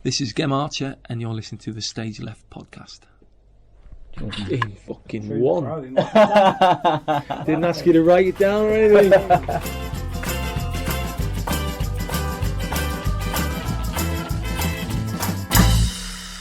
This is Gem Archer, and you're listening to the StageLeft podcast. In fucking one. Didn't ask you to write it down or anything.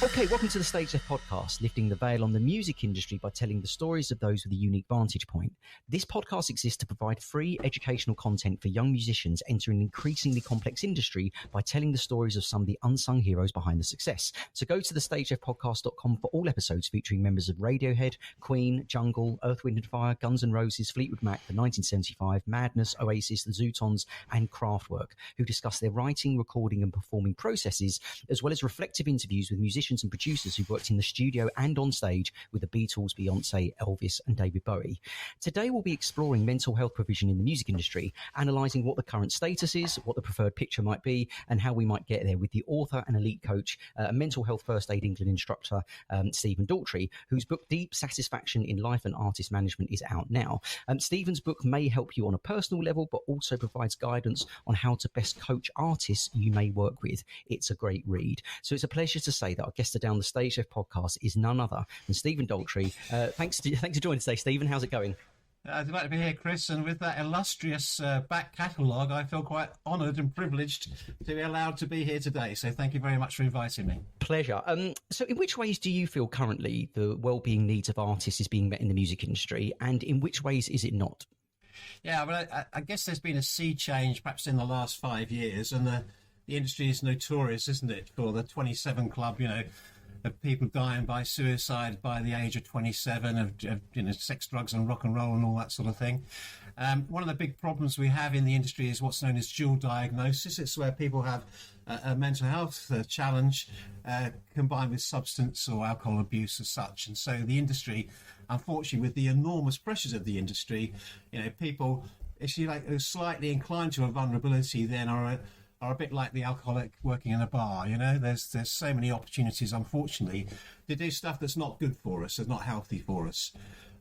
Okay, welcome to the StageLeft podcast, lifting the veil on the music industry by telling the stories of those with a unique vantage point. This podcast exists to provide free educational content for young musicians entering an increasingly complex industry by telling the stories of some of the unsung heroes behind the success. So go to thestageleftpodcast.com for all episodes featuring members of Radiohead, Queen, Jungle, Earth, Wind & Fire, Guns N' Roses, Fleetwood Mac, The 1975, Madness, Oasis, The Zootons and Kraftwerk, who discuss their writing, recording and performing processes, as well as reflective interviews with musicians and producers who've worked in the studio and on stage with the Beatles, Beyonce, Elvis and David Bowie. Today we'll be exploring mental health provision in the music industry, analysing what the current status is, what the preferred picture might be and how we might get there with the author and elite coach, mental health first aid England instructor, Stephen Daltrey, whose book Deep Satisfaction in Life and Artist Management is out now. Stephen's book may help you on a personal level but also provides guidance on how to best coach artists you may work with. It's a great read. So it's a pleasure to say that our guest down the StageLeft podcast is none other than Stephen Daltrey. Thanks for joining today, Stephen. How's it going? Delighted to be here, Chris, and with that illustrious back catalogue, I feel quite honoured and privileged to be allowed to be here today. So thank you very much for inviting me. Pleasure. So in which ways do you feel currently the well-being needs of artists is being met in the music industry, and in which ways is it not? Yeah, but I guess there's been a sea change perhaps in the last 5 years, and the industry is notorious, isn't it, for the 27 Club, of people dying by suicide by the age of 27, of sex, drugs and rock and roll and all that sort of thing. One of the big problems we have in the industry is what's known as dual diagnosis. It's where people have a mental health challenge combined with substance or alcohol abuse as such. And so the industry, unfortunately, with the enormous pressures of the industry, people, if you like, are slightly inclined to a vulnerability then are a bit like the alcoholic working in a bar. There's so many opportunities, unfortunately, to do stuff that's not good for us, that's not healthy for us.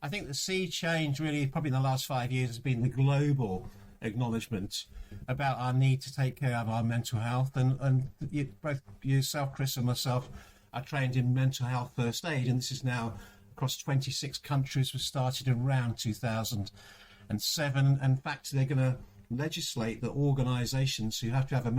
I think the sea change really probably in the last 5 years has been the global acknowledgement about our need to take care of our mental health, and both yourself, Chris, and myself are trained in mental health first aid, and this is now across 26 countries. We started around 2007. In fact, they're going to legislate that organisations who have to have a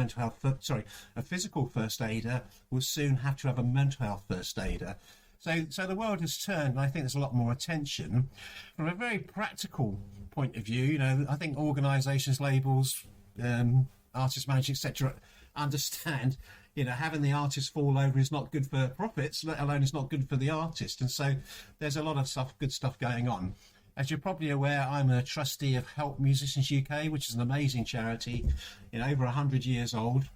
physical first aider will soon have to have a mental health first aider. So the world has turned, and I think there's a lot more attention. From a very practical point of view, I think organisations, labels, artist managers, etc., understand, having the artist fall over is not good for profits, let alone it's not good for the artist. And so there's a lot of good stuff going on. As you're probably aware, I'm a trustee of Help Musicians UK, which is an amazing charity, over 100 years old,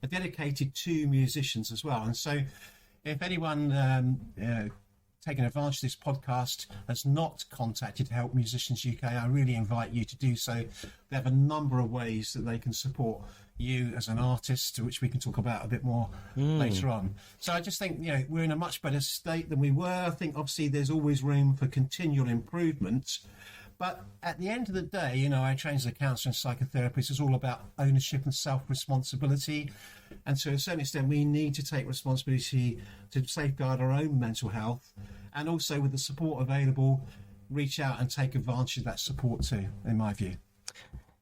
dedicated to musicians as well. And so if anyone taking advantage of this podcast has not contacted Help Musicians UK, I really invite you to do so. They have a number of ways that they can support you as an artist, which we can talk about a bit more later on. So I just think, we're in a much better state than we were. I think obviously there's always room for continual improvement. But at the end of the day, I train as a counsellor and psychotherapist. It's all about ownership and self-responsibility. And to a certain extent, we need to take responsibility to safeguard our own mental health. And also with the support available, reach out and take advantage of that support too, in my view.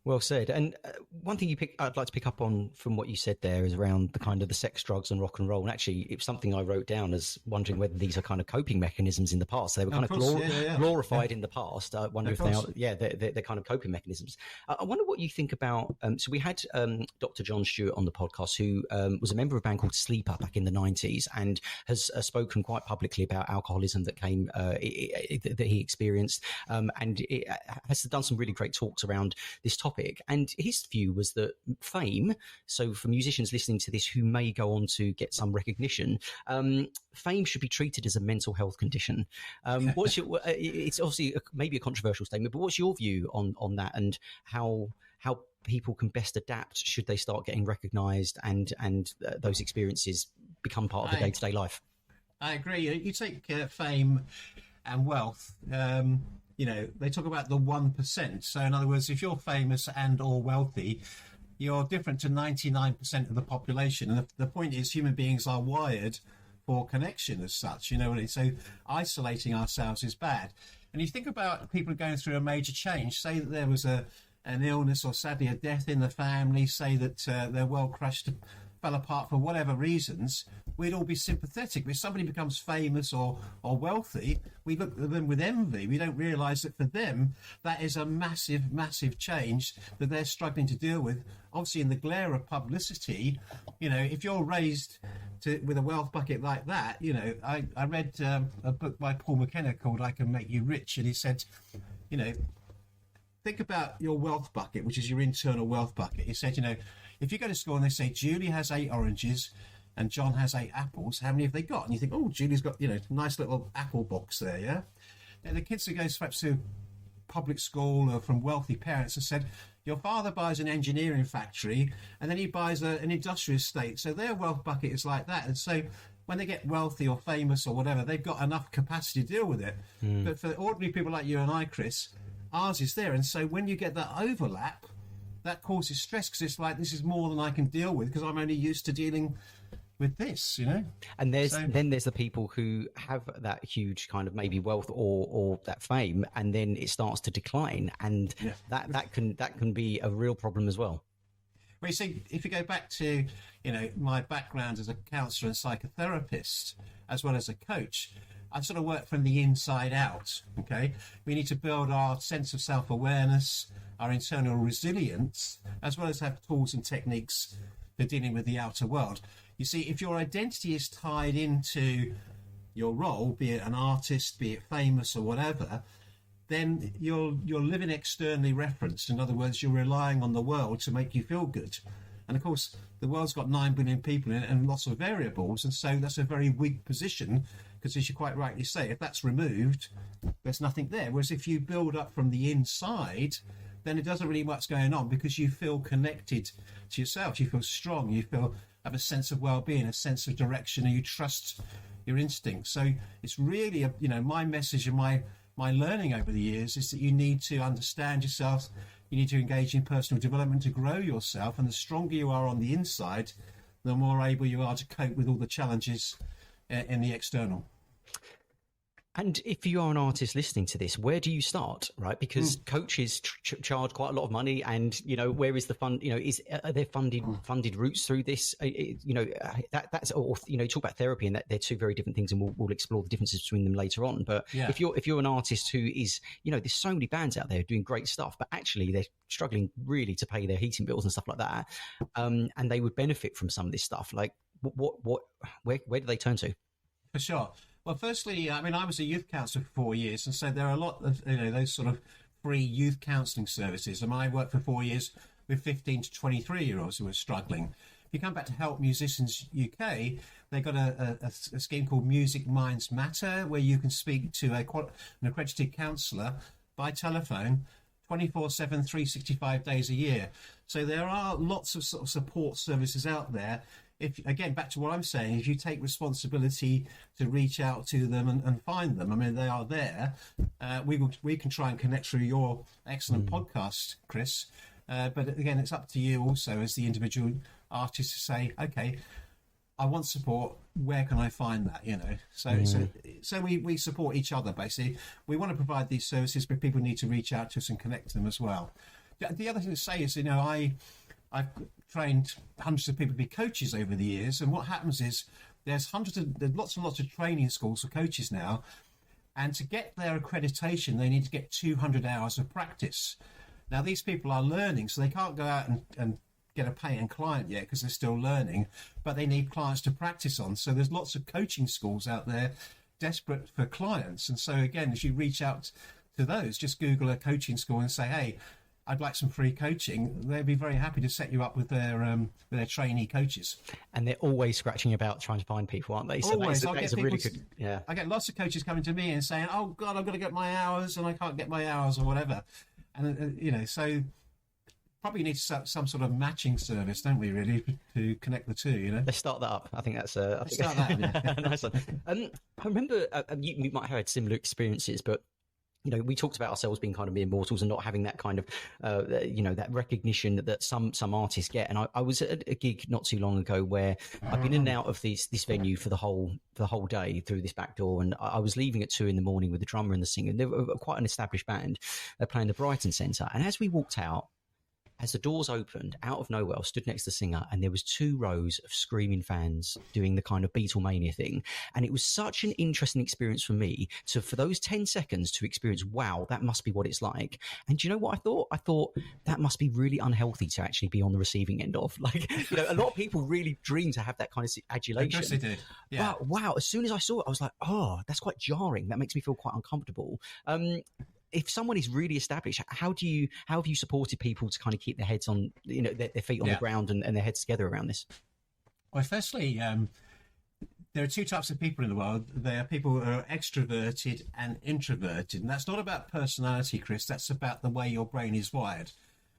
Well said. And one thing I'd like to pick up on from what you said there is around the kind of the sex, drugs and rock and roll. And actually, it's something I wrote down as wondering whether these are kind of coping mechanisms in the past. So they were kind of glorified in the past. I wonder if they're kind of coping mechanisms. I wonder what you think about, so we had Dr. John Stewart on the podcast, who was a member of a band called Sleeper back in the 90s and has spoken quite publicly about alcoholism that came, that he experienced. And it has done some really great talks around this topic. And his view was that fame, so for musicians listening to this who may go on to get some recognition, fame should be treated as a mental health condition. It's obviously maybe a controversial statement, but what's your view on that, and how people can best adapt should they start getting recognised and those experiences become part of the day-to-day life? I agree. You take fame and wealth, they talk about the 1%. So in other words, if you're famous and or wealthy, you're different to 99% of the population. And the point is, human beings are wired for connection as such, you know. So isolating ourselves is bad. And you think about people going through a major change, say that there was an illness or sadly a death in the family, say that their world crashed, fell apart for whatever reasons, we'd all be sympathetic. If somebody becomes famous or wealthy, we look at them with envy. We don't realise that for them, that is a massive, massive change that they're struggling to deal with. Obviously, in the glare of publicity, you know, if you're raised with a wealth bucket like that, you know, I read a book by Paul McKenna called I Can Make You Rich, and he said, you know, think about your wealth bucket, which is your internal wealth bucket. He said, you know, if you go to school and they say Julie has 8 oranges and John has 8 apples, how many have they got? And you think, oh, Julie's got, you know, nice little apple box there, yeah? And the kids who go perhaps to public school or from wealthy parents have said, your father buys an engineering factory and then he buys an industrial estate. So their wealth bucket is like that. And so when they get wealthy or famous or whatever, they've got enough capacity to deal with it. But for ordinary people like you and I, Chris, ours is there. And so when you get that overlap, that causes stress, because it's like, this is more than I can deal with because I'm only used to dealing with this, you know. And then there's the people who have that huge kind of maybe wealth or that fame, and then it starts to decline, and that can be a real problem as well. Well, you see, if you go back to, you know, my background as a counsellor and psychotherapist, as well as a coach, I sort of work from the inside out. Okay, we need to build our sense of self-awareness, our internal resilience, as well as have tools and techniques for dealing with the outer world. You see, if your identity is tied into your role, be it an artist, be it famous or whatever, then you're living externally referenced. In other words, you're relying on the world to make you feel good. And of course, the world's got 9 billion people in it and lots of variables. And so that's a very weak position, because as you quite rightly say, if that's removed, there's nothing there. Whereas if you build up from the inside, then it doesn't really much going on, because you feel connected to yourself. You feel strong. You have a sense of well-being, a sense of direction, and you trust your instincts. So it's really, you know, my message and my learning over the years is that you need to understand yourself. You need to engage in personal development to grow yourself. And the stronger you are on the inside, the more able you are to cope with all the challenges in the external. And if you are an artist listening to this, where do you start, right? Because coaches charge quite a lot of money, and, you know, where is the fund? You know, are there funded routes through this? You know, that's, or, you know, you talk about therapy, and that they're two very different things, and we'll explore the differences between them later on. But if you're an artist who is, you know, there's so many bands out there doing great stuff, but actually they're struggling really to pay their heating bills and stuff like that, and they would benefit from some of this stuff. Like, where do they turn to? For sure. Well, firstly, I mean, I was a youth counsellor for 4 years, and so there are a lot of, you know, those sort of free youth counselling services. And I worked for 4 years with 15 to 23-year-olds who were struggling. If you come back to Help Musicians UK, they've got a scheme called Music Minds Matter, where you can speak to an accredited counsellor by telephone 24/7, 365 days a year. So there are lots of sort of support services out there. If, again, back to what I'm saying, if you take responsibility to reach out to them and find them, I mean, they are there. We can try and connect through your excellent podcast, Chris. But again, it's up to you also as the individual artist to say, okay, I want support. Where can I find that? You know, so we support each other, basically. We want to provide these services, but people need to reach out to us and connect to them as well. The other thing to say is, you know, I've trained hundreds of people to be coaches over the years, and what happens is there's lots and lots of training schools for coaches now, and to get their accreditation they need to get 200 hours of practice. Now these people are learning, so they can't go out and get a paying client yet because they're still learning, but they need clients to practice on. So there's lots of coaching schools out there desperate for clients. And so again, if you reach out to those, just Google a coaching school and say, hey, I'd like some free coaching. They'd be very happy to set you up with their trainee coaches. And they're always scratching about trying to find people, aren't they? So always. That's a really good, yeah. I get lots of coaches coming to me and saying, oh God, I've got to get my hours and I can't get my hours or whatever. And, you know, so probably need some sort of matching service, don't we, really, to connect the two, you know? Let's start that up. I think that's start that up, yeah. Nice one. I remember you might have had similar experiences, but we talked about ourselves being kind of mere mortals and not having that kind of, that recognition that some artists get. And I was at a gig not too long ago where I've been in and out of this venue for the whole day through this back door. And I was leaving at 2 a.m. with the drummer and the singer. They were quite an established band. They're playing the Brighton Centre. And as we walked out, as the doors opened, out of nowhere, I stood next to the singer, and there was 2 rows of screaming fans doing the kind of Beatlemania thing. And it was such an interesting experience for me for those 10 seconds to experience, wow, that must be what it's like. And do you know what I thought? I thought that must be really unhealthy to actually be on the receiving end of. Like, a lot of people really dream to have that kind of adulation. Of course they did. Yeah. But wow, as soon as I saw it, I was like, oh, that's quite jarring. That makes me feel quite uncomfortable. If someone is really established, how have you supported people to kind of keep their heads on, their feet on the ground and their heads together around this? Well, firstly, there are 2 types of people in the world. There are people who are extroverted and introverted. And that's not about personality, Chris. That's about the way your brain is wired.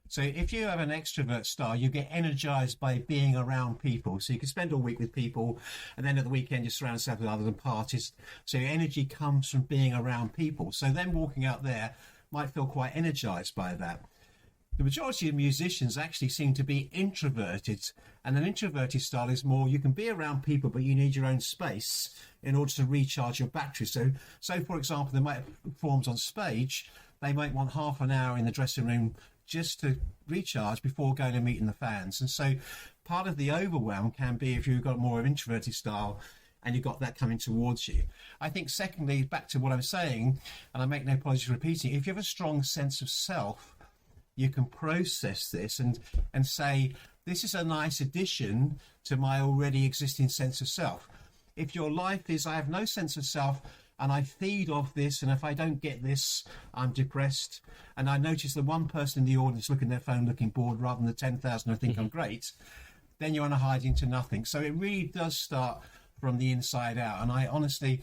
So if you have an extrovert style, you get energized by being around people. So you can spend all week with people, and then at the weekend you surround yourself with others and parties. So your energy comes from being around people. So then walking out there might feel quite energized by that. The majority of musicians actually seem to be introverted, and an introverted style is more, you can be around people, but you need your own space in order to recharge your battery. So for example, they might have performed on stage, they might want half an hour in the dressing room just to recharge before going and meeting the fans. And so part of the overwhelm can be if you've got more of an introverted style and you've got that coming towards you. I think secondly, back to what I'm saying, and I make no apology for repeating, if you have a strong sense of self, you can process this and say, this is a nice addition to my already existing sense of self. If your life is, I have no sense of self, and I feed off this, and if I don't get this, I'm depressed, and I notice the one person in the audience looking at their phone looking bored rather than the 10,000 who think I'm great, then you're on a hiding to nothing. So it really does start from the inside out, and I honestly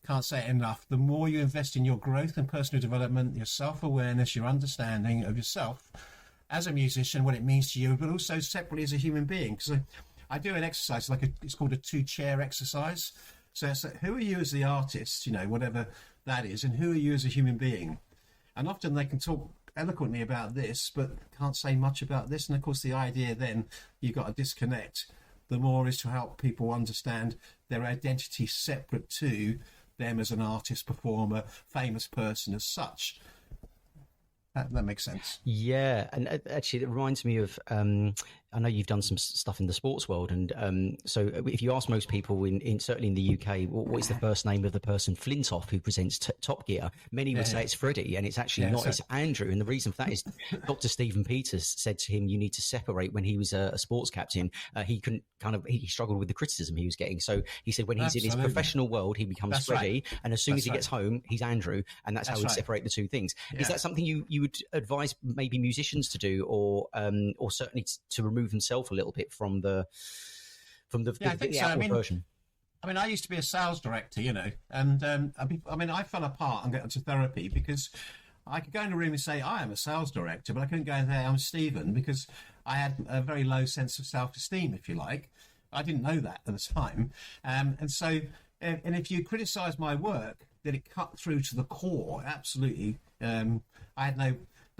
can't say it enough. The more you invest in your growth and personal development, your self-awareness, your understanding of yourself as a musician, what it means to you, but also separately as a human being. Because I do an exercise, it's called a 2-chair exercise. So it's like, who are you as the artist, whatever that is, and who are you as a human being? And often they can talk eloquently about this, but can't say much about this. And of course, the idea then you've got to disconnect. The more is to help people understand their identity separate to them as an artist, performer, famous person as such. That makes sense. Yeah, and actually, it reminds me of. I know you've done some stuff in the sports world, and so if you ask most people certainly in the UK, what is the first name of the person Flintoff who presents Top Gear? Many would say it's Freddie, and it's actually not. It's Andrew, and the reason for that is Dr. Stephen Peters said to him, "You need to separate." When he was a sports captain, he couldn't he struggled with the criticism he was getting. So he said when he's in his professional world, he becomes Freddie, and as soon as he gets home, he's Andrew, and that's how we separate the two things. Yeah. Is that something you would advise maybe musicians to do, or certainly to remove themselves a little bit from the outward version? I mean, I used to be a sales director, and I fell apart and got into therapy because I could go in a room and say, I am a sales director, but I couldn't go in there, I'm Stephen, because I had a very low sense of self-esteem, if you like. I didn't know that at the time. And if you criticise my work, then it cut through to the core, absolutely. I had no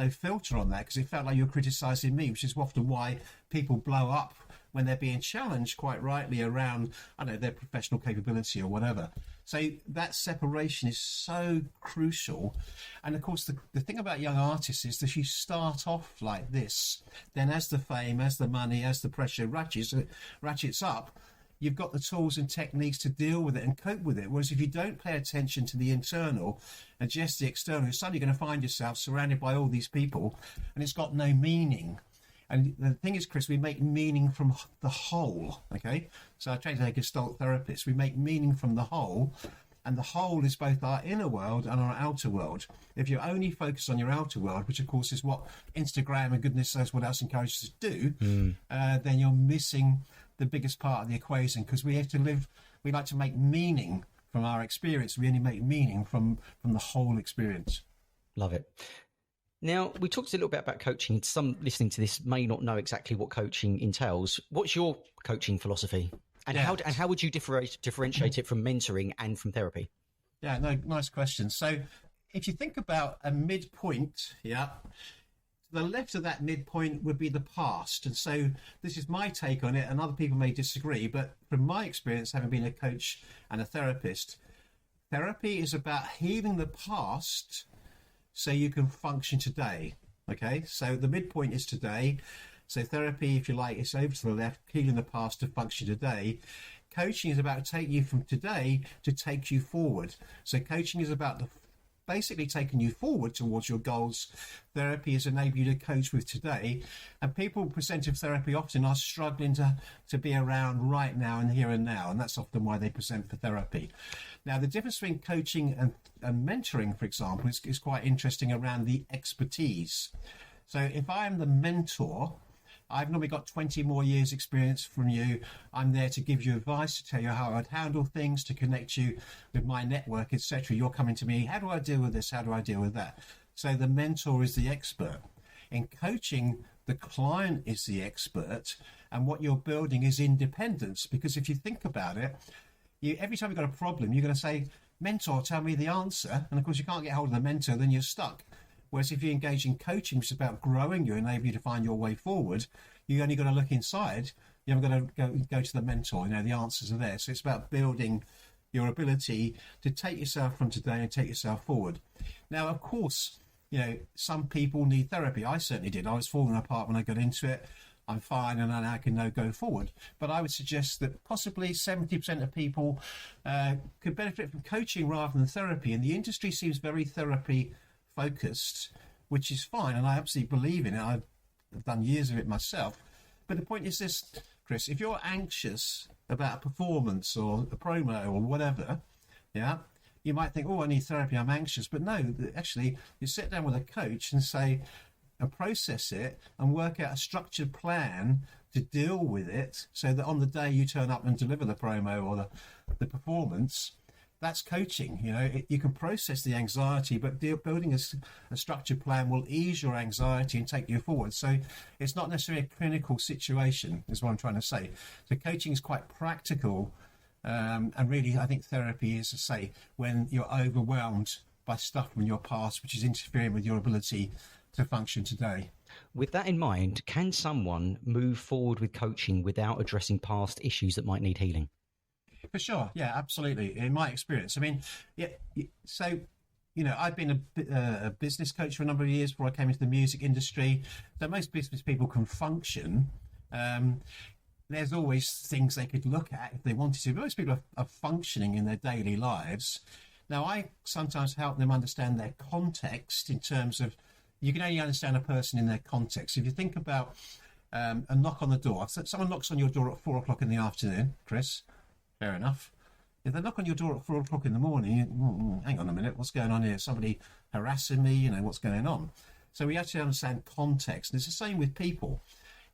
filter on that because it felt like you were criticising me, which is often why people blow up when they're being challenged, quite rightly, around, their professional capability or whatever. So that separation is so crucial. And of course, the thing about young artists is that you start off like this, then as the fame, as the money, as the pressure ratchets up, you've got the tools and techniques to deal with it and cope with it. Whereas if you don't pay attention to the internal and just the external, you're suddenly going to find yourself surrounded by all these people and it's got no meaning. And the thing is, Chris, we make meaning from the whole, okay? So I trained as a Gestalt therapist. We make meaning from the whole, and the whole is both our inner world and our outer world. If you only focus on your outer world, which of course is what Instagram and goodness knows what else encourages us to do, then you're missing the biggest part of the equation, because we like to make meaning from our experience. We only make meaning from the whole experience. Love it. Now, we talked a little bit about coaching. Some listening to this may not know exactly what coaching entails. What's your coaching philosophy? And how would you differentiate it from mentoring and from therapy? Yeah, no, nice question. So if you think about a midpoint, to the left of that midpoint would be the past. And so this is my take on it, and other people may disagree, but from my experience, having been a coach and a therapist, therapy is about healing the past so you can function today. Okay, so the midpoint is today. So therapy, if you like, is over to the left, healing the past to function today. Coaching is about taking you from today to take you forward. So coaching is about basically taking you forward towards your goals. Therapy is enabling you to coach with today. And people presenting therapy often are struggling to be around right now and here and now. And that's often why they present for therapy. Now, the difference between coaching and mentoring, for example, is quite interesting around the expertise. So if I'm the mentor, I've normally got 20 more years experience from you. I'm there to give you advice, to tell you how I'd handle things, to connect you with my network, etc. You're coming to me, how do I deal with this? How do I deal with that? So the mentor is the expert. In coaching, the client is the expert, and what you're building is independence. Because if you think about it, every time you've got a problem, you're going to say, mentor, tell me the answer. And of course, you can't get hold of the mentor, then you're stuck. Whereas if you engage in coaching, which is about growing you, enable you to find your way forward, you only got to look inside. You haven't got to go to the mentor. The answers are there. So it's about building your ability to take yourself from today and take yourself forward. Now, of course, some people need therapy. I certainly did. I was falling apart when I got into it. I'm fine, and I can now go forward. But I would suggest that possibly 70% of people could benefit from coaching rather than therapy. And the industry seems very therapy focused, which is fine, and I absolutely believe in it. I've done years of it myself. But the point is this, Chris, if you're anxious about a performance or a promo or whatever, you might think, oh, I need therapy, I'm anxious. But no, actually, you sit down with a coach and say, and process it and work out a structured plan to deal with it, so that on the day you turn up and deliver the promo or the performance, that's coaching. You can process the anxiety, but building a structured plan will ease your anxiety and take you forward. So it's not necessarily a clinical situation, is what I'm trying to say. So coaching is quite practical, and really I think therapy is, to say, when you're overwhelmed by stuff from your past which is interfering with your ability to function today. With that in mind, can someone move forward with coaching without addressing past issues that might need healing? For sure, yeah, absolutely. In my experience, so I've been a business coach for a number of years before I came into the music industry. So most business people can function. There's always things they could look at if they wanted to. But most people are functioning in their daily lives. Now, I sometimes help them understand their context in terms of, you can only understand a person in their context. If you think about a knock on the door, so someone knocks on your door at 4:00 in the afternoon, Chris. Fair enough. If they knock on your door at 4:00 in the morning, hang on a minute, what's going on here? Somebody harassing me, what's going on? So we actually understand context. And it's the same with people.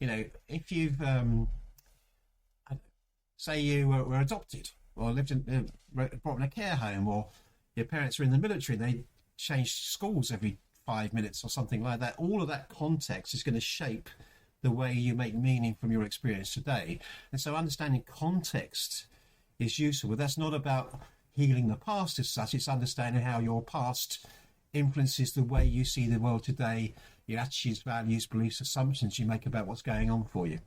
If you've, say you were adopted or lived brought in a care home, or your parents were in the military, they changed schools every 5 minutes or something like that. All of that context is going to shape the way you make meaning from your experience today. And so understanding context is useful, but that's not about healing the past as such. It's understanding how your past influences the way you see the world today, your attitudes, values, beliefs, assumptions you make about what's going on for you.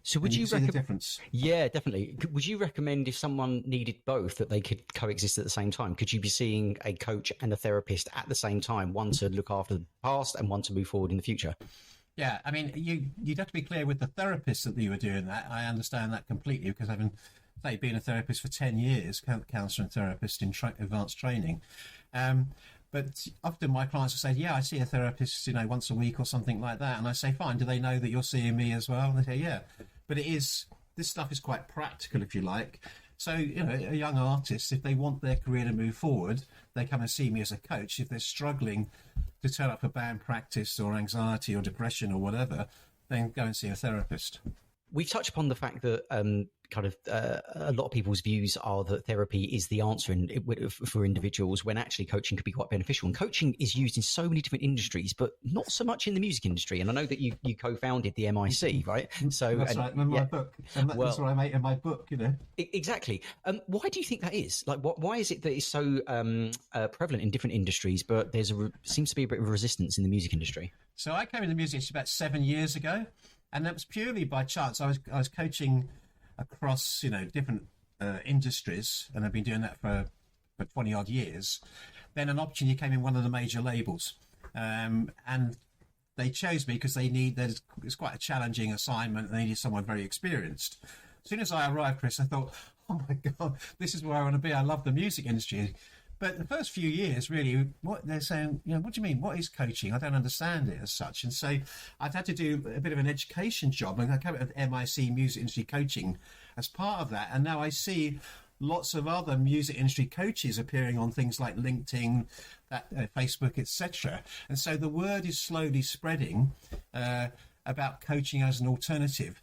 So would you see the difference? Yeah, definitely. Would you recommend, if someone needed both, that they could coexist at the same time? Could you be seeing a coach and a therapist at the same time, one to look after the past and one to move forward in the future? Yeah, I mean, you'd have to be clear with the therapist that you were doing that. I understand that completely, because I've been a therapist for 10 years, counsellor and therapist in advanced training. But often my clients will say, yeah, I see a therapist, once a week or something like that. And I say, fine, do they know that you're seeing me as well? And they say, yeah. But this stuff is quite practical, if you like. So, a young artist, if they want their career to move forward, they come and see me as a coach. If they're struggling to turn up for band practice or anxiety or depression or whatever, then go and see a therapist. We've touched upon the fact that a lot of people's views are that therapy is the answer for individuals, when actually coaching could be quite beneficial. And coaching is used in so many different industries, but not so much in the music industry. And I know that you co-founded the MIC, right? So that's right. In my book, and that's what I make in my book. Exactly. Why do you think that is? Like, why is it that it's so prevalent in different industries, but seems to be a bit of resistance in the music industry? So I came into the music industry about 7 years ago, and that was purely by chance. I was coaching across different industries, and I've been doing that for 20 odd years. Then an opportunity came in one of the major labels, and they chose me because it's quite a challenging assignment, and they needed someone very experienced. As soon as I arrived, Chris, I thought, oh my God, this is where I want to be. I love the music industry. But the first few years, really, what they're saying, what do you mean? What is coaching? I don't understand it as such. And so I've had to do a bit of an education job. And I came up with MIC, Music Industry Coaching, as part of that. And now I see lots of other music industry coaches appearing on things like LinkedIn, Facebook, etc. And so the word is slowly spreading about coaching as an alternative.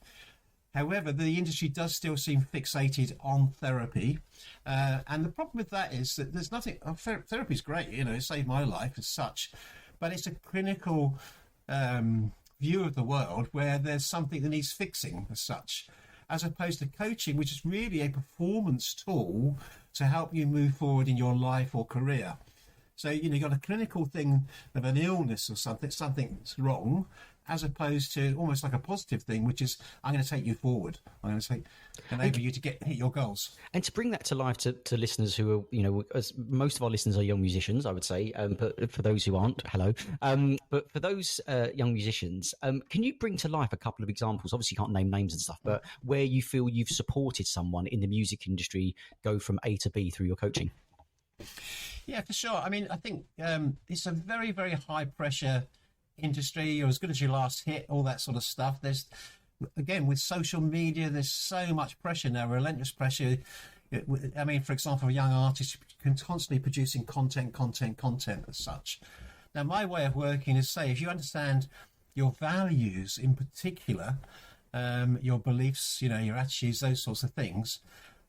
However, the industry does still seem fixated on therapy. And the problem with that is that there's nothing... therapy is great, it saved my life as such. But it's a clinical view of the world where there's something that needs fixing as such, as opposed to coaching, which is really a performance tool to help you move forward in your life or career. So, you've got a clinical thing of an illness or something's wrong, as opposed to almost like a positive thing, which is, I'm going to take you forward. I'm going to enable you to hit your goals. And to bring that to life to listeners who are, as most of our listeners are young musicians, I would say, but for those who aren't, hello. But for those young musicians, can you bring to life a couple of examples? Obviously, you can't name names and stuff, but where you feel you've supported someone in the music industry go from A to B through your coaching? Yeah, for sure. I mean, I think it's a very, very high pressure industry. You're as good as your last hit, all that sort of stuff. There's, again, with social media, there's so much pressure now, relentless pressure. I mean, for example, a young artist can constantly producing content as such. Now, my way of working is, say, if you understand your values in particular, your beliefs, your attitudes, those sorts of things,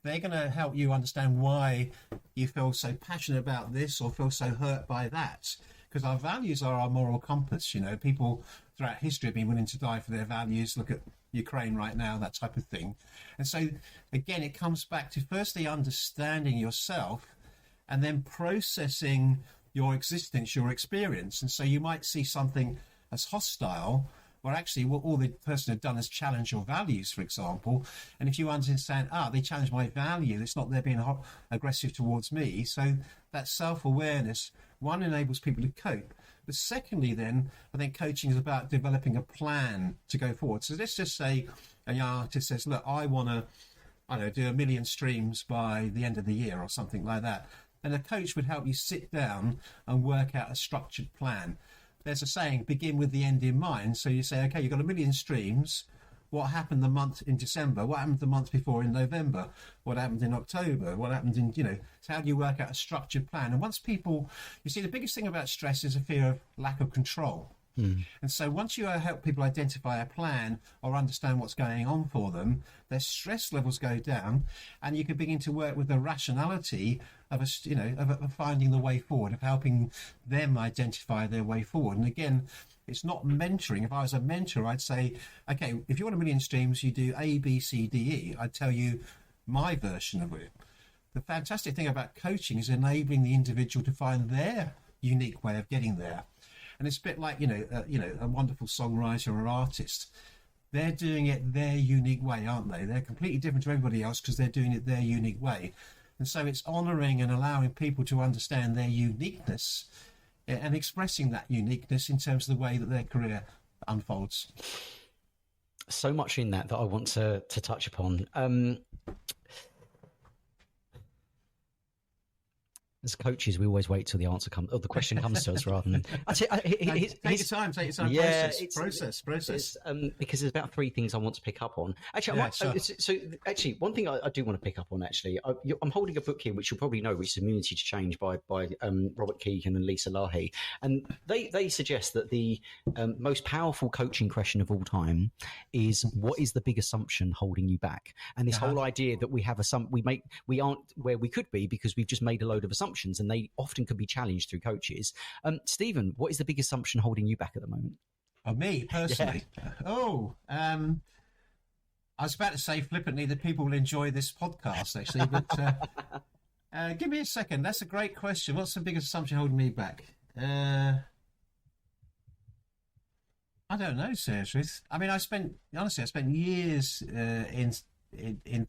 they're going to help you understand why you feel so passionate about this or feel so hurt by that. Because our values are our moral compass. People throughout history have been willing to die for their values. Look at Ukraine right now, that type of thing. And so, again, it comes back to firstly understanding yourself and then processing your existence, your experience. And so you might see something as hostile, or actually what all the person had done is challenge your values, for example. And if you understand, they challenge my value, it's not they're being aggressive towards me. So that self-awareness, one, enables people to cope. But secondly, then, I think coaching is about developing a plan to go forward. So let's just say a young artist says, look, I want to, do 1 million streams by the end of the year or something like that. Then a coach would help you sit down and work out a structured plan. There's a saying, begin with the end in mind. So you say, okay, you've got 1 million streams. What happened the month in December? What happened the month before in November? What happened in October? What happened in, so how do you work out a structured plan? And once people, you see, the biggest thing about stress is a fear of lack of control. And so once you help people identify a plan or understand what's going on for them, their stress levels go down, and you can begin to work with the rationality of of finding the way forward, of helping them identify their way forward. And again, it's not mentoring. If I was a mentor, I'd say, okay, if you want 1 million streams, you do A, B, C, D, E. I'd tell you my version of it. The fantastic thing about coaching is enabling the individual to find their unique way of getting there. And it's a bit like, a wonderful songwriter or artist. They're doing it their unique way, aren't they? They're completely different to everybody else because they're doing it their unique way. And so it's honouring and allowing people to understand their uniqueness and expressing that uniqueness in terms of the way that their career unfolds. So much in that I want to touch upon. As coaches, we always wait till the answer comes, or the question comes to us, rather than. Take your time. Yeah, process. Because there's about 3 things I want to pick up on. Actually, actually, one thing I do want to pick up on. Actually, I'm holding a book here, which you'll probably know, which is Immunity to Change by Robert Keegan and Lisa Lahey, and they suggest that the most powerful coaching question of all time is, what is the big assumption holding you back? And this whole idea that we aren't where we could be because we've just made a load of assumptions, and they often could be challenged through coaches. Stephen, what is the big assumption holding you back at the moment? Me personally? Yeah. I was about to say flippantly that people will enjoy this podcast, actually, but give me a second. That's a great question. What's the biggest assumption holding me back? I don't know, seriously. I mean, I spent years in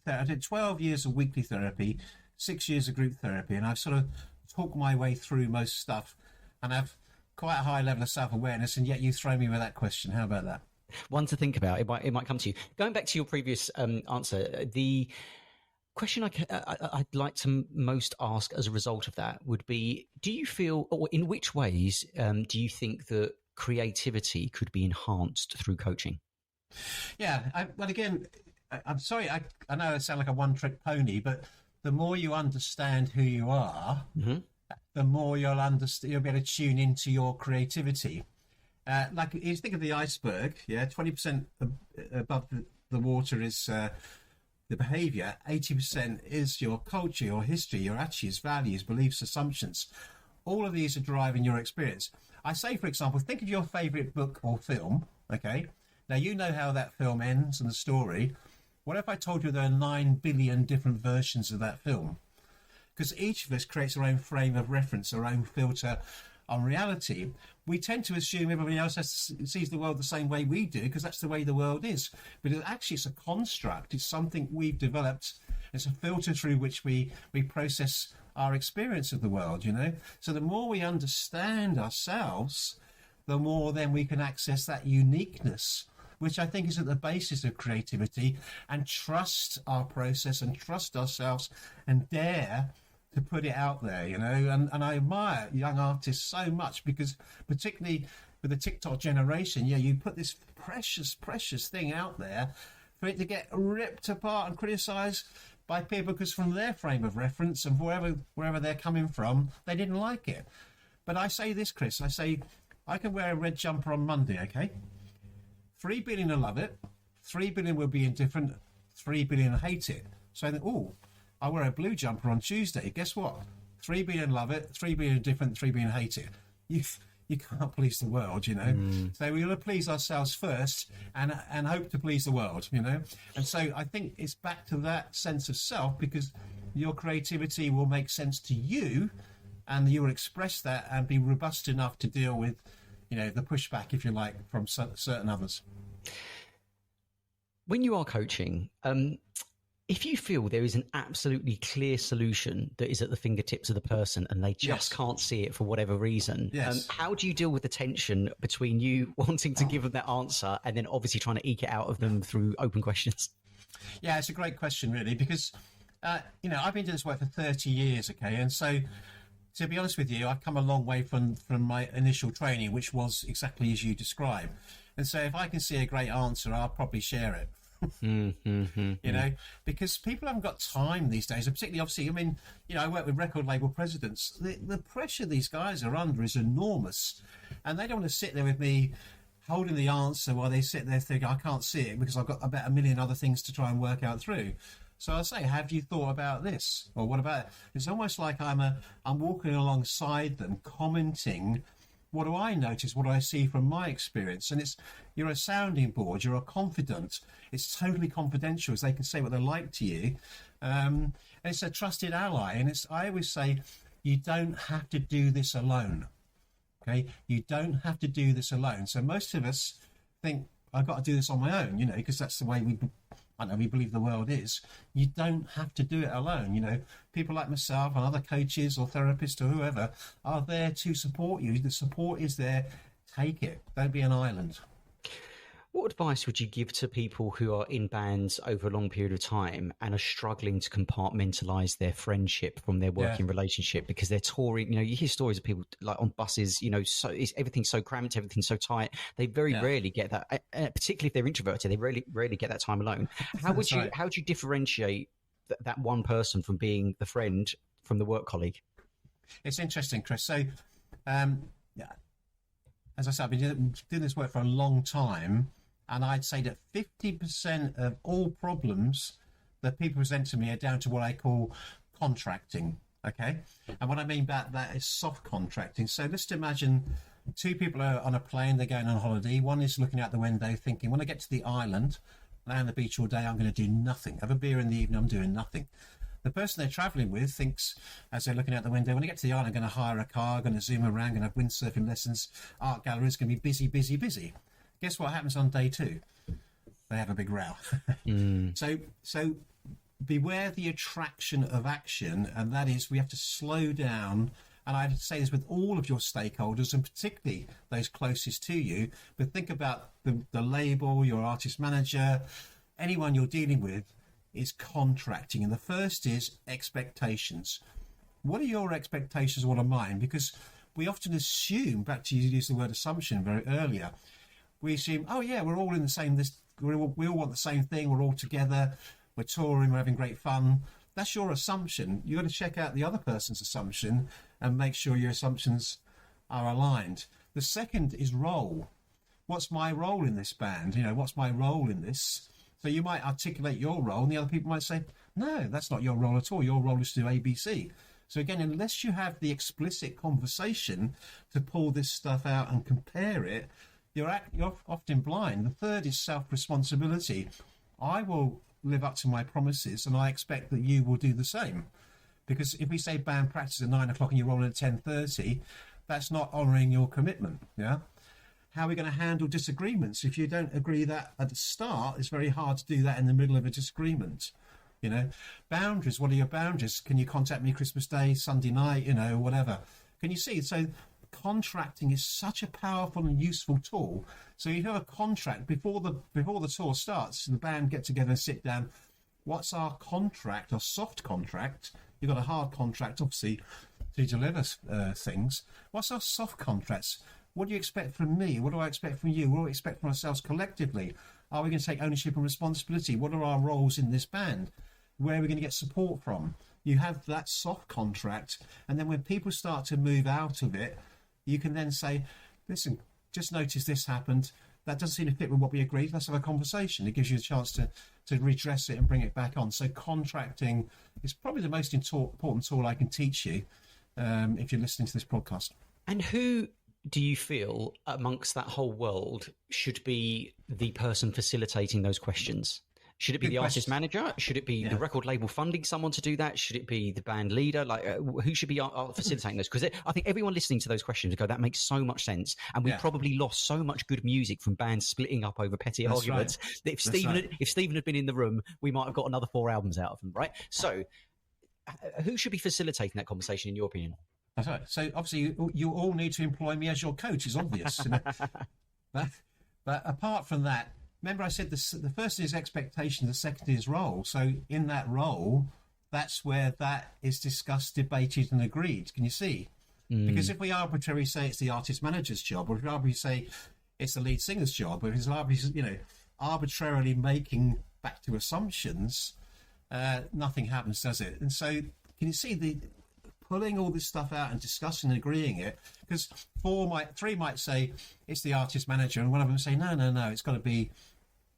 I did 12 years of weekly therapy, 6 years of group therapy, and I've sort of talked my way through most stuff, and I've quite a high level of self-awareness, and yet you throw me with that question. How about that? One to think about. It might come to you. Going back to your previous answer, the question I'd like to most ask as a result of that would be, do you feel, or in which ways do you think that creativity could be enhanced through coaching? Yeah, I'm sorry, I know I sound like a one-trick pony, but the more you understand who you are, the more you'll be able to tune into your creativity. Like, you think of the iceberg, 20% above the water is the behaviour, 80% is your culture, your history, your attitudes, values, beliefs, assumptions. All of these are driving your experience. I say, for example, think of your favourite book or film, okay? Now, you know how that film ends and the story. What if I told you there are 9 billion different versions of that film? Because each of us creates our own frame of reference, our own filter on reality. We tend to assume everybody else sees the world the same way we do, because that's the way the world is. But actually, it's a construct. It's something we've developed. It's a filter through which we process our experience of the world, you know? So the more we understand ourselves, the more then we can access that uniqueness, which I think is at the basis of creativity, and trust our process and trust ourselves and dare to put it out there, you know. And I admire young artists so much, because particularly with the TikTok generation, you put this precious thing out there for it to get ripped apart and criticised by people because from their frame of reference and wherever they're coming from, they didn't like it. But I say this, Chris, I can wear a red jumper on Monday, okay? 3 billion will love it, 3 billion will be indifferent, 3 billion hate it. So I think, I wear a blue jumper on Tuesday. Guess what? 3 billion love it, 3 billion indifferent, 3 billion hate it. You can't please the world, you know. So we've got to please ourselves first and hope to please the world, you know. And so I think it's back to that sense of self, because your creativity will make sense to you, and you will express that and be robust enough to deal with, you know, the pushback, if you like, from certain others. When you are coaching, if you feel there is an absolutely clear solution that is at the fingertips of the person and they just can't see it for whatever reason, how do you deal with the tension between you wanting to give them that answer and then obviously trying to eke it out of them through open questions? Yeah, it's a great question, really, because, you know, I've been doing this work for 30 years, okay? And so, to be honest with you, I've come a long way from my initial training, which was exactly as you described. And so if I can see a great answer, I'll probably share it. You know, because people haven't got time these days, and particularly, obviously, I mean, you know, I work with record label presidents. The pressure these guys are under is enormous, and they don't want to sit there with me holding the answer while they sit there thinking, I can't see it because I've got about a million other things to try and work out through. So I say, have you thought about this? Or what about it? It's almost like I'm walking alongside them, commenting. What do I notice? What do I see from my experience? And you're a sounding board. You're a confidant. It's totally confidential, as they can say what they like to you. And it's a trusted ally. And I always say, you don't have to do this alone. Okay? You don't have to do this alone. So most of us think, I've got to do this on my own, you know, because that's the way we believe the world is. You don't have to do it alone. You know, people like myself and other coaches or therapists or whoever are there to support you. The support is there. Take it. Don't be an island. What advice would you give to people who are in bands over a long period of time and are struggling to compartmentalize their friendship from their working relationship because they're touring? You hear stories of people like on buses, so everything's so cramped, everything's so tight. They very rarely get that, particularly if they're introverted, they rarely get that time alone. How would you differentiate that one person from being the friend from the work colleague? It's interesting, Chris. So, as I said, I've been doing this work for a long time, and I'd say that 50% of all problems that people present to me are down to what I call contracting, okay? And what I mean by that is soft contracting. So let's imagine two people are on a plane, they're going on holiday. One is looking out the window thinking, when I get to the island, lay on the beach all day, I'm going to do nothing. Have a beer in the evening, I'm doing nothing. The person they're travelling with thinks, as they're looking out the window, when I get to the island, I'm going to hire a car, going to zoom around, going to have windsurfing lessons, art galleries, going to be busy, busy, busy. Guess what happens on day 2? They have a big row. So beware the attraction of action, and that is we have to slow down. And I'd say this with all of your stakeholders, and particularly those closest to you, but think about the label, your artist manager, anyone you're dealing with is contracting. And the first is expectations. What are your expectations? What are mine? Because we often assume, back to you used the word assumption very earlier, we assume, oh yeah, we're all in the same, we all want the same thing, we're all together, we're touring, we're having great fun. That's your assumption. You've got to check out the other person's assumption and make sure your assumptions are aligned. The second is role. What's my role in this band? What's my role in this? So you might articulate your role, and the other people might say, no, that's not your role at all. Your role is to do ABC. So again, unless you have the explicit conversation to pull this stuff out and compare it, you're often blind. The third is self-responsibility. I will live up to my promises, and I expect that you will do the same. Because if we say band practice at 9 o'clock and you're rolling at 10:30, that's not honouring your commitment. Yeah. How are we going to handle disagreements? If you don't agree that at the start, it's very hard to do that in the middle of a disagreement. Boundaries. What are your boundaries? Can you contact me Christmas Day, Sunday night, whatever? Can you see? So contracting is such a powerful and useful tool. So you have a contract before the tour starts. The band get together and sit down. What's our contract, our soft contract? You've got a hard contract, obviously, to deliver things. What's our soft contracts? What do you expect from me? What do I expect from you? What do we expect from ourselves collectively? Are we going to take ownership and responsibility? What are our roles in this band? Where are we going to get support from? You have that soft contract, and then when people start to move out of it, you can then say, listen, just notice this happened. That doesn't seem to fit with what we agreed. Let's have a conversation. It gives you a chance to redress it and bring it back on. So contracting is probably the most important tool I can teach you if you're listening to this podcast. And who do you feel amongst that whole world should be the person facilitating those questions? Should it be the artist manager? Should it be the record label funding someone to do that? Should it be the band leader? Who should be facilitating those? Because I think everyone listening to those questions go, that makes so much sense. And we probably lost so much good music from bands splitting up over petty arguments. That if Stephen had been in the room, we might have got another 4 albums out of them, right? So who should be facilitating that conversation in your opinion? That's right. So obviously you all need to employ me as your coach, is obvious. But apart from that, remember I said the first is expectation, the second is role. So in that role, that's where that is discussed, debated and agreed. Can you see? Because if we arbitrarily say it's the artist manager's job, or if we arbitrarily say it's the lead singer's job, or if it's arbitrarily making back to assumptions, nothing happens, does it? And so can you see the pulling all this stuff out and discussing and agreeing it? Because three might say it's the artist manager, and one of them say no, it's got to be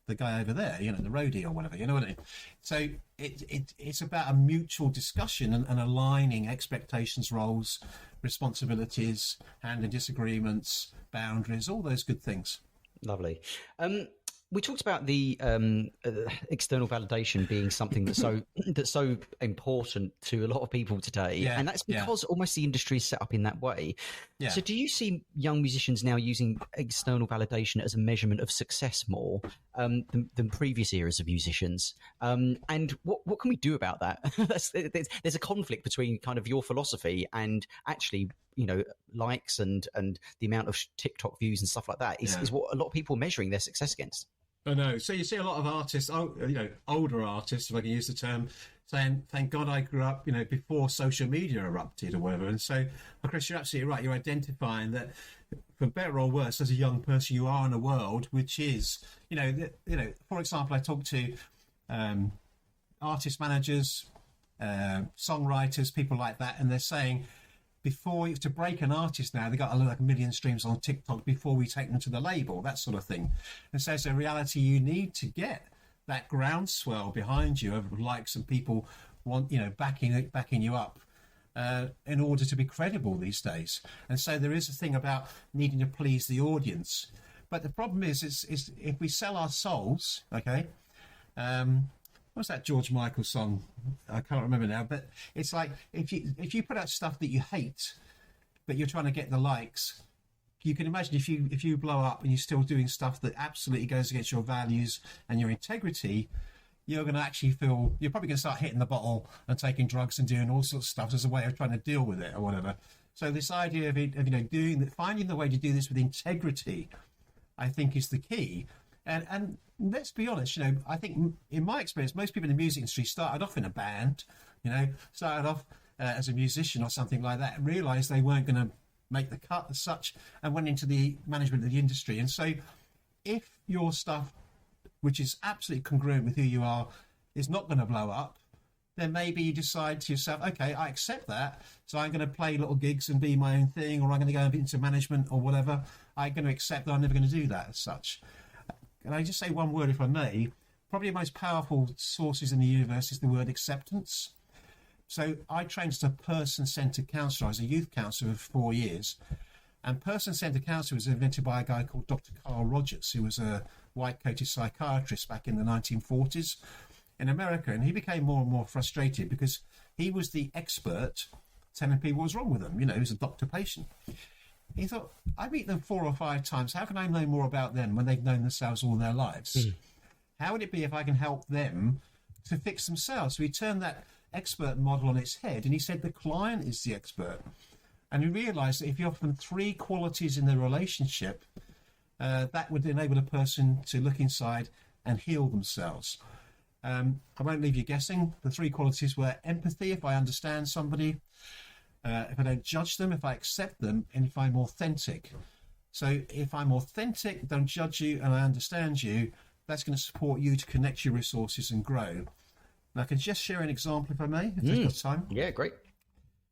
the guy over there, the roadie or whatever. You know what I mean? So it's about a mutual discussion and aligning expectations, roles, responsibilities, handling disagreements, boundaries, all those good things. Lovely. We talked about the external validation being something that's so important to a lot of people today, and that's because almost the industry is set up in that way. Yeah. So, do you see young musicians now using external validation as a measurement of success more than previous eras of musicians? And what can we do about that? There's a conflict between kind of your philosophy and actually, likes and the amount of TikTok views and stuff like that is what a lot of people are measuring their success against. I know. So you see a lot of artists, older artists, if I can use the term, saying, "Thank God I grew up, before social media erupted or whatever." And so, Chris, you're absolutely right. You're identifying that, for better or worse, as a young person, you are in a world which is, for example, I talk to artist managers, songwriters, people like that, and they're saying, to break an artist now, they got like 1 million streams on TikTok before we take them to the label, that sort of thing. And so it's a reality you need to get that groundswell behind you of likes and people backing you up in order to be credible these days. And so there is a thing about needing to please the audience. But the problem is if we sell our souls, okay. What's that George Michael song? I can't remember now, but it's like if you put out stuff that you hate, but you're trying to get the likes, you can imagine if you blow up and you're still doing stuff that absolutely goes against your values and your integrity, you're going to actually you're probably going to start hitting the bottle and taking drugs and doing all sorts of stuff as a way of trying to deal with it or whatever. So this idea of finding the way to do this with integrity, I think, is the key. And let's be honest, I think in my experience, most people in the music industry started off in a band, started off as a musician or something like that, and realised they weren't going to make the cut as such, and went into the management of the industry. And so if your stuff, which is absolutely congruent with who you are, is not going to blow up, then maybe you decide to yourself, okay, I accept that, so I'm going to play little gigs and be my own thing, or I'm going to go into management or whatever. I'm going to accept that I'm never going to do that as such. Can I just say one word, if I may? Probably the most powerful sources in the universe is the word acceptance. So I trained as a person-centred counsellor. I was a youth counsellor for 4 years. And person-centred counsellor was invented by a guy called Dr. Carl Rogers, who was a white-coated psychiatrist back in the 1940s in America. And he became more and more frustrated because he was the expert telling people what was wrong with them. He was a doctor-patient. He thought, I meet them 4 or 5 times. How can I know more about them when they've known themselves all their lives? How would it be if I can help them to fix themselves? So he turned that expert model on its head, and he said the client is the expert. And he realised that if you offer them 3 qualities in the relationship, that would enable a person to look inside and heal themselves. I won't leave you guessing. The 3 qualities were empathy, if I understand somebody, if I don't judge them, if I accept them, and if I'm authentic. So if I'm authentic, don't judge you, and I understand you, that's going to support you to connect your resources and grow. And I can just share an example, if I may, if there's got time. Yeah, great.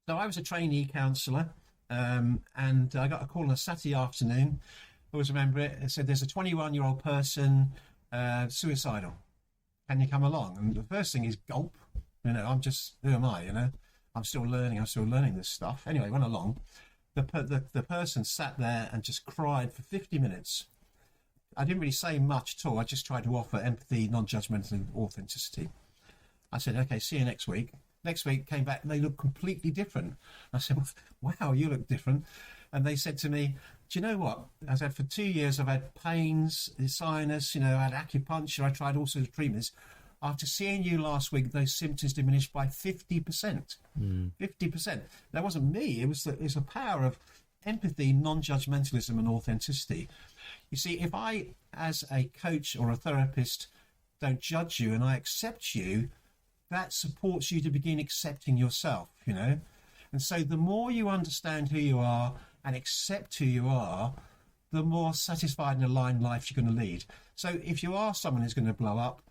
So I was a trainee counsellor, and I got a call on a Saturday afternoon. I always remember it. It said, there's a 21-year-old person suicidal. Can you come along? And the first thing is gulp. Who am I, I'm still learning this stuff. Anyway, went along. The person sat there and just cried for 50 minutes. I didn't really say much at all. I just tried to offer empathy, non-judgmental, and authenticity. I said, okay, see you next week. Next week came back and they looked completely different. I said, wow, you look different. And they said to me, do you know what? I said, for 2 years I've had pains, sinus, I had acupuncture, I tried all sorts of treatments. After seeing you last week, those symptoms diminished by 50%. 50%. That wasn't me. It was the power of empathy, non-judgmentalism, and authenticity. You see, if I, as a coach or a therapist, don't judge you and I accept you, that supports you to begin accepting yourself, And so the more you understand who you are and accept who you are, the more satisfied and aligned life you're going to lead. So if you are someone who's going to blow up,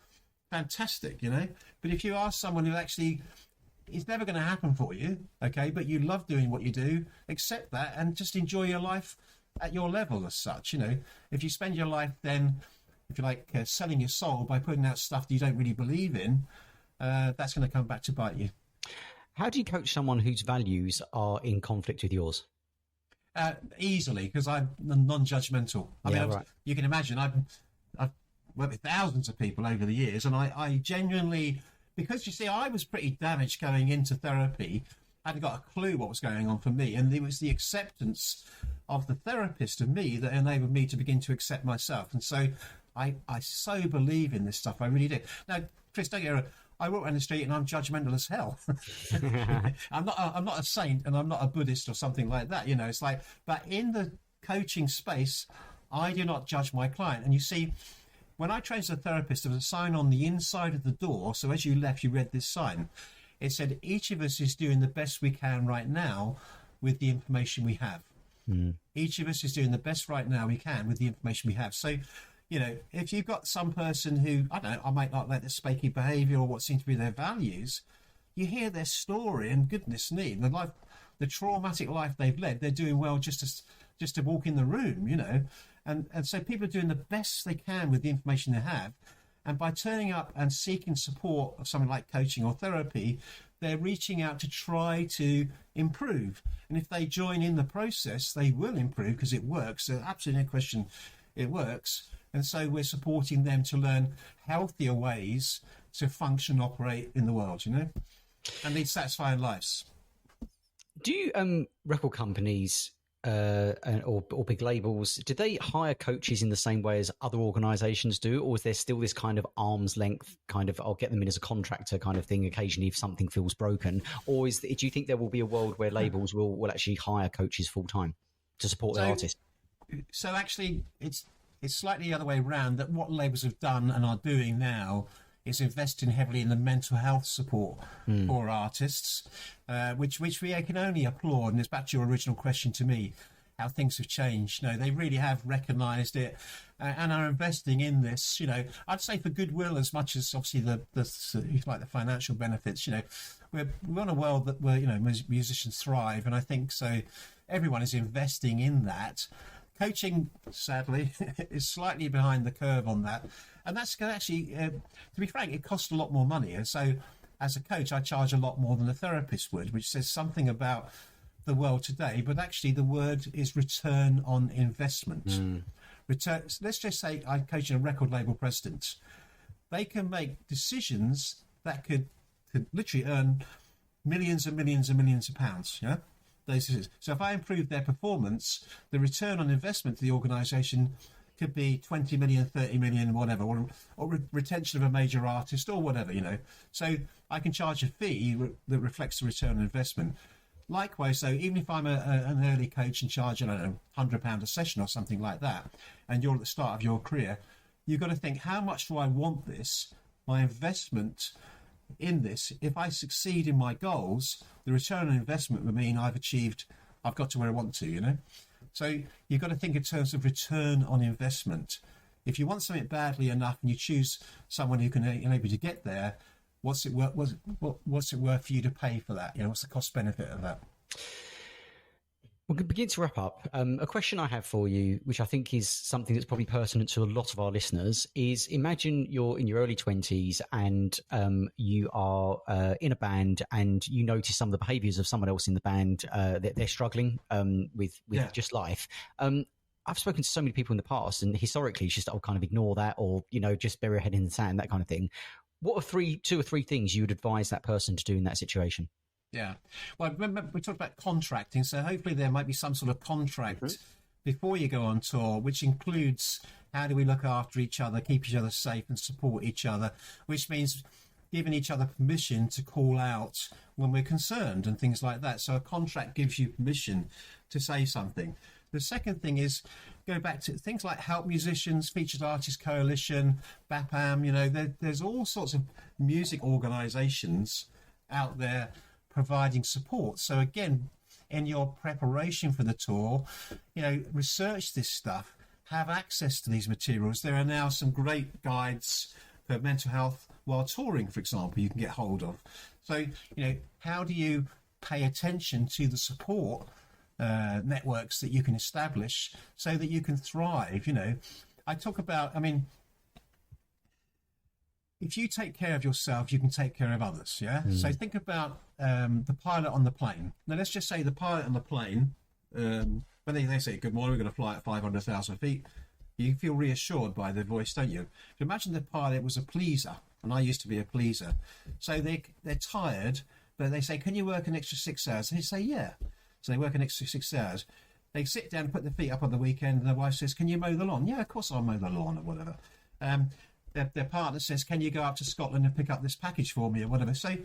fantastic, But if you are someone who actually, it's never going to happen for you, okay, but you love doing what you do, accept that and just enjoy your life at your level as such, If you spend your life then, if you like, selling your soul by putting out stuff that you don't really believe in, that's going to come back to bite you. How do you coach someone whose values are in conflict with yours? Easily, because I'm non-judgmental. Right. You can imagine, I've worked with thousands of people over the years, and I genuinely, because you see, I was pretty damaged going into therapy. I hadn't got a clue what was going on for me, and it was the acceptance of the therapist of me that enabled me to begin to accept myself. And so I so believe in this stuff, I really do. Now, Chris, don't get me wrong, I walk around the street and I'm judgmental as hell. I'm not a saint and I'm not a Buddhist or something like that. It's like, but in the coaching space, I do not judge my client. And you see, when I trained as a therapist, there was a sign on the inside of the door. So as you left, you read this sign. It said, each of us is doing the best we can right now with the information we have. Each of us is doing the best right now we can with the information we have. So, if you've got some person who, I don't know, I might not like their spaky behaviour or what seems to be their values, you hear their story and goodness me, the traumatic life they've led, they're doing well just to walk in the room, And so people are doing the best they can with the information they have. And by turning up and seeking support of something like coaching or therapy, they're reaching out to try to improve. And if they join in the process, they will improve because it works. So absolutely no question, it works. And so we're supporting them to learn healthier ways to function, operate in the world, and lead satisfying lives. Do you, record companies or big labels, do they hire coaches in the same way as other organisations do, or is there still this kind of arm's length kind of, I'll get them in as a contractor kind of thing occasionally if something feels broken? Or do you think there will be a world where labels will actually hire coaches full time to support their artists? So actually, it's slightly the other way around, that what labels have done and are doing now is investing heavily in the mental health support for artists, which we can only applaud. And it's back to your original question to me, how things have changed. They really have recognised it and are investing in this. I'd say for goodwill as much as obviously the financial benefits. We're in a world that where musicians thrive, and I think so. Everyone is investing in that. Coaching, sadly, is slightly behind the curve on that. And that's actually, to be frank, it costs a lot more money. And so as a coach, I charge a lot more than a therapist would, which says something about the world today. But actually, the word is return on investment. Let's just say I'm coaching a record label president. They can make decisions that could literally earn millions and millions and millions of pounds, So if I improve their performance, the return on investment to the organisation could be 20 million, 30 million, whatever, or retention of a major artist or whatever, So I can charge a fee that reflects the return on investment. Likewise, so even if I'm an early coach and charge, I don't know, £100 a session or something like that, and you're at the start of your career, you've got to think, how much do I want this? My investment in this, if I succeed in my goals, the return on investment would mean I've got to where I want to, So you've got to think in terms of return on investment. If you want something badly enough and you choose someone who can enable you to get there, what's it worth for you to pay for that? What's the cost benefit of that? We'll begin to wrap up. A question I have for you, which I think is something that's probably pertinent to a lot of our listeners, is imagine you're in your early 20s and you are in a band and you notice some of the behaviours of someone else in the band that they're struggling with just life. I've spoken to so many people in the past, and historically it's just, I'll kind of ignore that, or, just bury your head in the sand, that kind of thing. What are two or three things you would advise that person to do in that situation? Yeah. Well, remember, we talked about contracting, so hopefully there might be some sort of contract before you go on tour, which includes how do we look after each other, keep each other safe and support each other, which means giving each other permission to call out when we're concerned and things like that. So a contract gives you permission to say something. The second thing is go back to things like Help Musicians, Featured Artists Coalition, BAPAM, there's all sorts of music organisations out there providing support. So again, in your preparation for the tour, research this stuff, have access to these materials. There are now some great guides for mental health while touring, for example, you can get hold of. So, how do you pay attention to the support networks that you can establish so that you can thrive? I talk about, if you take care of yourself, you can take care of others, yeah? So think about the pilot on the plane. Now, let's just say the pilot on the plane, when they say, good morning, we're going to fly at 500,000 feet, you feel reassured by their voice, don't you? Imagine the pilot was a pleaser, and I used to be a pleaser. So they're tired, but they say, can you work an extra 6 hours? And they say, yeah. So they work an extra 6 hours. They sit down, put their feet up on the weekend, and their wife says, can you mow the lawn? Yeah, of course I'll mow the lawn or whatever. their partner says, can you go up to Scotland and pick up this package for me or whatever. So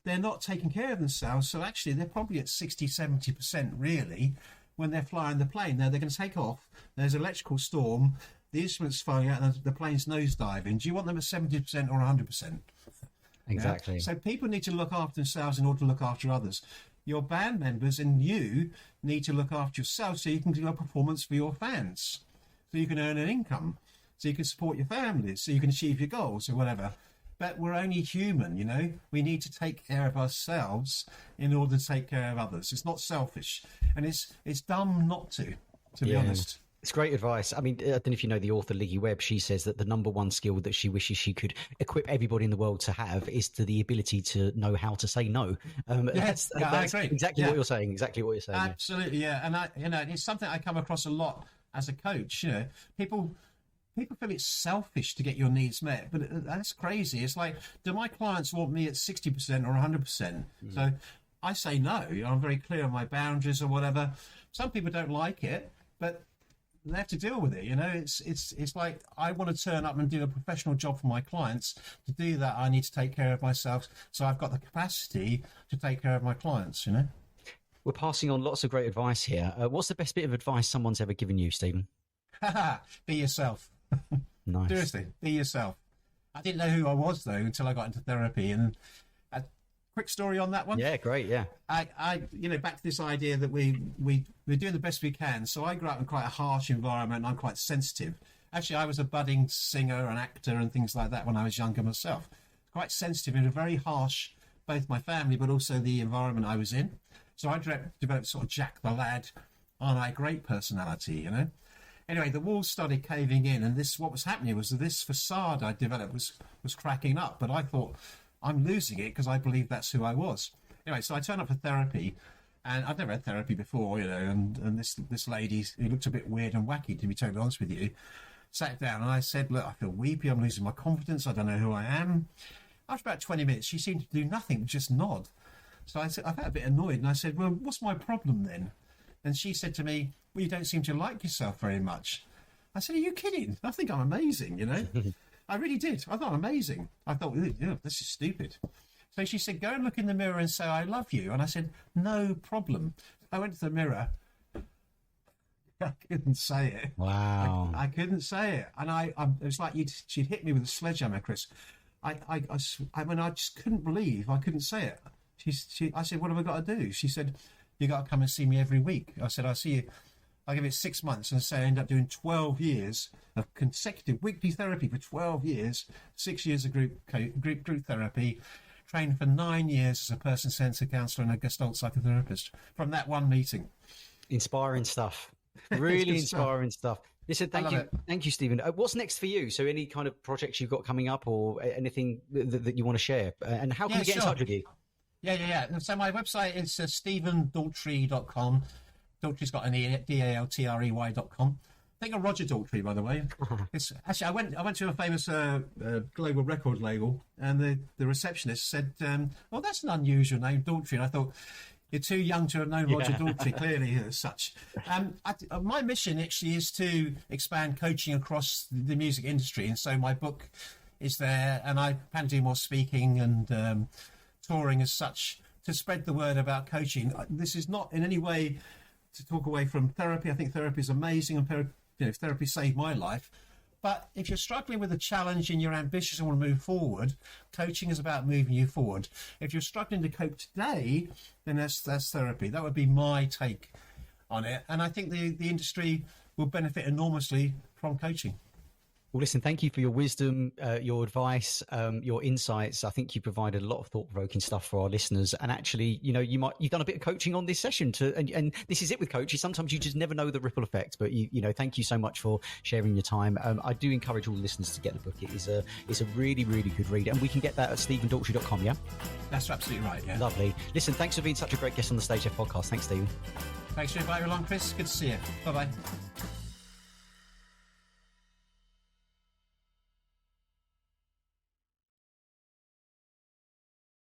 they're not taking care of themselves. So actually they're probably at 60-70% really when they're flying the plane. Now they're going to take off. There's an electrical storm. The instrument's falling out and the plane's nosediving. Do you want them at 70% or 100%? Exactly. Yeah? So people need to look after themselves in order to look after others. Your band members and you need to look after yourself so you can do a performance for your fans, so you can earn an income, so you can support your families, so you can achieve your goals or whatever. But we're only human, you know. We need to take care of ourselves in order to take care of others. It's not selfish, and it's dumb not to be honest. It's great advice. I mean, I don't know if you know the author Liggy Webb. She says that the number one skill that she wishes she could equip everybody in the world to have is the ability to know how to say no. That's I agree. Exactly what you're saying. Exactly what you're saying. Absolutely, yeah. And it's something I come across a lot as a coach. You know, people feel it's selfish to get your needs met, but that's crazy. It's like, do my clients want me at 60% or 100%? So I say no. I'm very clear on my boundaries or whatever. Some people don't like it, but they have to deal with it. You know, it's like, I want to turn up and do a professional job for my clients. To do that, I need to take care of myself, so I've got the capacity to take care of my clients, you know. We're passing on lots of great advice here. What's the best bit of advice someone's ever given you, Stephen? Be yourself. Nice. Seriously, be yourself. I didn't know who I was though until I got into therapy. And a quick story on that one. Yeah, great. Yeah. I back to this idea that we're doing the best we can. So I grew up in quite a harsh environment. And I'm quite sensitive. Actually, I was a budding singer and actor and things like that when I was younger myself. Quite sensitive and very harsh, both my family but also the environment I was in. So I developed sort of Jack the Lad, aren't I great personality, you know. Anyway, the walls started caving in, and what was happening was that this facade I developed was cracking up. But I thought, I'm losing it because I believed that's who I was. Anyway, so I turned up for therapy, and I've never had therapy before, you know. And this lady, who looked a bit weird and wacky, to be totally honest with you, sat down, and I said, look, I feel weepy. I'm losing my confidence. I don't know who I am. After about 20 minutes, she seemed to do nothing, just nod. So I felt a bit annoyed, and I said, well, what's my problem then? And she said to me, well, you don't seem to like yourself very much. I said, are you kidding? I think I'm amazing, you know. I really did. I thought I'm amazing. I thought, this is stupid. So she said, go and look in the mirror and say, I love you. And I said, no problem. I went to the mirror. I couldn't say it. Wow. I couldn't say it. And it was like she'd hit me with a sledgehammer, Chris. I mean, I just couldn't believe I couldn't say it. I said, what have I got to do? She said, you got to come and see me every week. I said, I'll see you. I give it 6 months and say I end up doing 12 years of consecutive weekly therapy for 12 years, 6 years of group therapy, trained for 9 years as a person-centered counsellor and a Gestalt psychotherapist from that one meeting. Inspiring stuff. Really inspiring stuff. Listen, thank you, Stephen. What's next for you? So any kind of projects you've got coming up or anything that you want to share? And how can we get in touch with you? Yeah. So my website is StephenDaltrey.com. Daltrey's got an DALTREY.com. Think of Roger Daltrey, by the way. It's actually I went to a famous global record label, and the receptionist said, "Well, that's an unusual name, Daltrey." And I thought, you're too young to have known Roger Daltrey, clearly, as such. My mission actually is to expand coaching across the music industry, and so my book is there, and I plan to do more speaking and touring as such to spread the word about coaching. This is not in any way to talk away from therapy. I think therapy is amazing, and therapy saved my life. But if you're struggling with a challenge and you're ambitious and want to move forward, coaching is about moving you forward. If you're struggling to cope today, then that's therapy. That would be my take on it. And I think the industry will benefit enormously from coaching. Well, listen, thank you for your wisdom, your advice, your insights. I think you provided a lot of thought-provoking stuff for our listeners. And actually, you've done a bit of coaching on this session and this is it with coaches. Sometimes you just never know the ripple effect, but thank you so much for sharing your time. I do encourage all the listeners to get the book. It's a really, really good read, and we can get that at StephenDaltrey.com. Yeah, that's absolutely right. Yeah, lovely. Listen, thanks for being such a great guest on the StageLeft podcast. Thanks, Stephen. Thanks for inviting me along, Chris. Good to see you. Bye-bye.